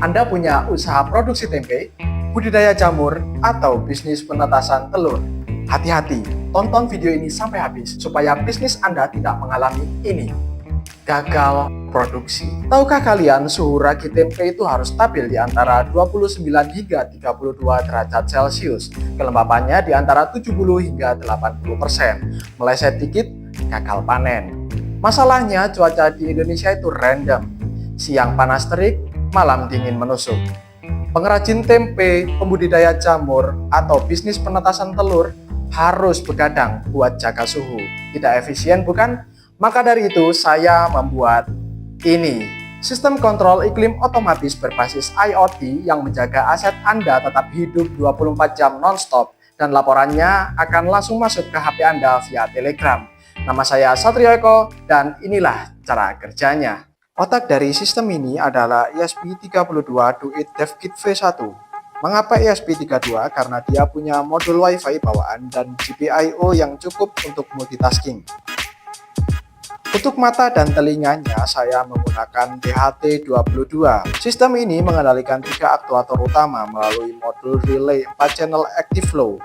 Anda punya usaha produksi tempe, budidaya jamur, atau bisnis penetasan telur? Hati-hati, tonton video ini sampai habis supaya bisnis Anda tidak mengalami ini. Gagal produksi. Tahukah kalian suhu ragi tempe itu harus stabil di antara 29 hingga 32 derajat Celcius. Kelembapannya di antara 70 hingga 80%. Meleset dikit, gagal panen. Masalahnya cuaca di Indonesia itu random. Siang panas terik, malam dingin menusuk. Pengrajin tempe, pembudidaya jamur, atau bisnis penetasan telur harus begadang buat jaga suhu. Tidak efisien bukan? Maka dari itu saya membuat ini. Sistem kontrol iklim otomatis berbasis IoT yang menjaga aset Anda tetap hidup 24 jam non-stop dan laporannya akan langsung masuk ke HP Anda via Telegram. Nama saya Satrio Eko dan inilah cara kerjanya. Otak dari sistem ini adalah ESP32 Duit DevKit V1. Mengapa ESP32? Karena dia punya modul Wi-Fi bawaan dan GPIO yang cukup untuk multitasking. Untuk mata dan telinganya saya menggunakan DHT22. Sistem ini mengendalikan 3 aktuator utama melalui modul relay 4 channel active flow.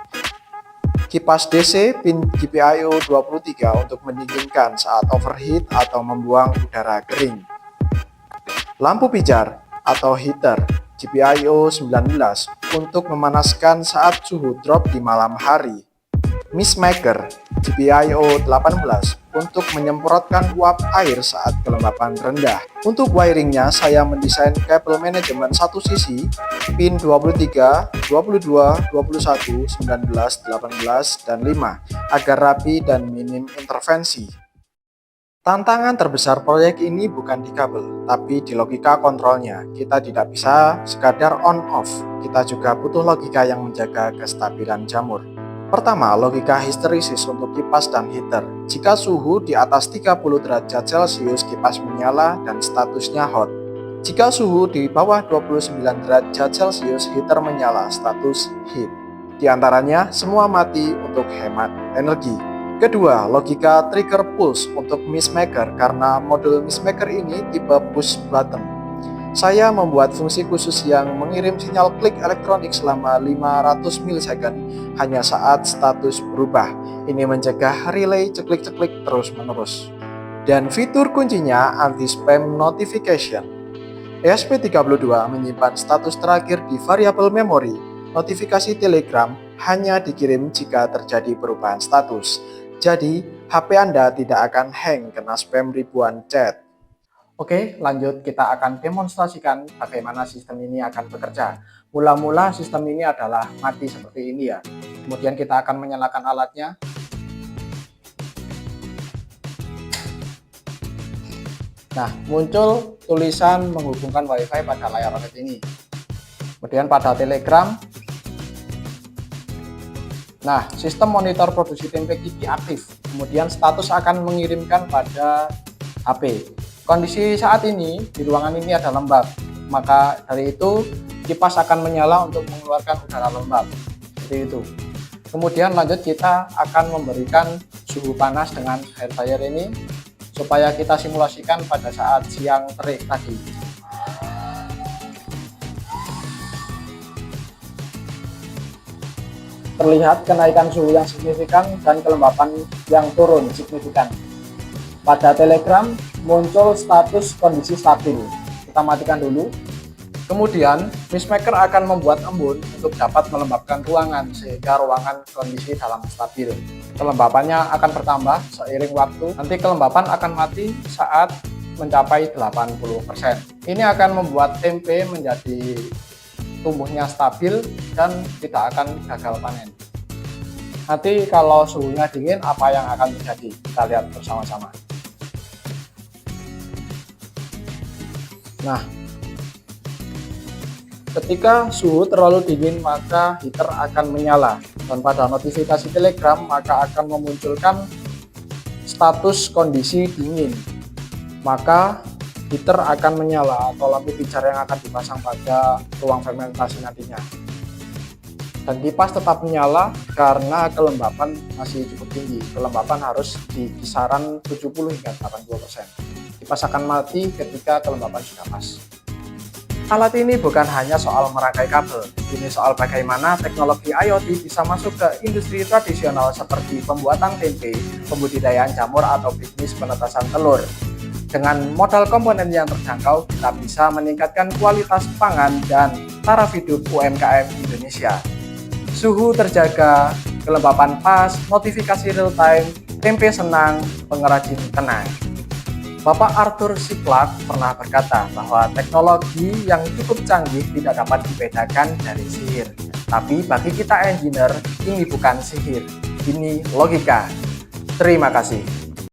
Kipas DC pin GPIO 23 untuk mendinginkan saat overheat atau membuang udara kering. Lampu pijar atau heater GPIO 19 untuk memanaskan saat suhu drop di malam hari. Mist maker GPIO 18 untuk menyemprotkan uap air saat kelembapan rendah. Untuk wiringnya saya mendesain kabel manajemen satu sisi pin 23, 22, 21, 19, 18, dan 5 agar rapi dan minim intervensi. Tantangan terbesar proyek ini bukan di kabel, tapi di logika kontrolnya. Kita tidak bisa sekadar on-off, kita juga butuh logika yang menjaga kestabilan jamur. Pertama, logika histerisis untuk kipas dan heater. Jika suhu di atas 30 derajat Celcius, kipas menyala dan statusnya hot. Jika suhu di bawah 29 derajat Celcius, heater menyala, status heat. Di antaranya, semua mati untuk hemat energi. Kedua, logika trigger pulse untuk mist maker karena modul mist maker ini tipe push button. Saya membuat fungsi khusus yang mengirim sinyal klik elektronik selama 500 milisecond hanya saat status berubah. Ini mencegah relay ceklik-ceklik terus-menerus. Dan fitur kuncinya anti-spam notification. ESP32 menyimpan status terakhir di variabel memori. Notifikasi Telegram hanya dikirim jika terjadi perubahan status. Jadi, HP Anda tidak akan hang kena spam ribuan chat. Oke, lanjut kita akan demonstrasikan bagaimana sistem ini akan bekerja. Mula-mula sistem ini adalah mati seperti ini ya. Kemudian kita akan menyalakan alatnya. Nah, muncul tulisan menghubungkan Wi-Fi pada layar roket ini. Kemudian pada Telegram. Nah, sistem monitor produksi tempe Kiki aktif. Kemudian status akan mengirimkan pada HP. Kondisi saat ini di ruangan ini ada lembab, maka dari itu kipas akan menyala untuk mengeluarkan udara lembab, seperti itu. Kemudian lanjut kita akan memberikan suhu panas dengan air fryer ini, supaya kita simulasikan pada saat siang terik tadi. Terlihat kenaikan suhu yang signifikan dan kelembapan yang turun signifikan. Pada Telegram muncul status kondisi stabil. Kita matikan dulu. Kemudian mist maker akan membuat embun untuk dapat melembabkan ruangan sehingga ruangan kondisi dalam stabil. Kelembapannya akan bertambah seiring waktu. Nanti kelembapan akan mati saat mencapai 80%. Ini akan membuat tempe menjadi tumbuhnya stabil dan tidak akan gagal panen. Nanti kalau suhunya dingin apa yang akan terjadi? Kita lihat bersama-sama. Nah, ketika suhu terlalu dingin maka heater akan menyala dan pada notifikasi Telegram maka akan memunculkan status kondisi dingin. Maka heater akan menyala atau lampu pijar yang akan dipasang pada ruang fermentasi nantinya. Dan kipas tetap menyala karena kelembapan masih cukup tinggi. Kelembapan harus di kisaran 70 hingga 80%. Kipas akan mati ketika kelembapan sudah pas. Alat ini bukan hanya soal merangkai kabel, ini soal bagaimana teknologi IoT bisa masuk ke industri tradisional seperti pembuatan tempe, pembudidayaan jamur atau bisnis penetasan telur. Dengan modal komponen yang terjangkau, kita bisa meningkatkan kualitas pangan dan taraf hidup UMKM Indonesia. Suhu terjaga, kelembapan pas, notifikasi real time, tempe senang, pengrajin tenang. Bapak Arthur C. Clarke pernah berkata bahwa teknologi yang cukup canggih tidak dapat dibedakan dari sihir. Tapi bagi kita engineer, ini bukan sihir, ini logika. Terima kasih.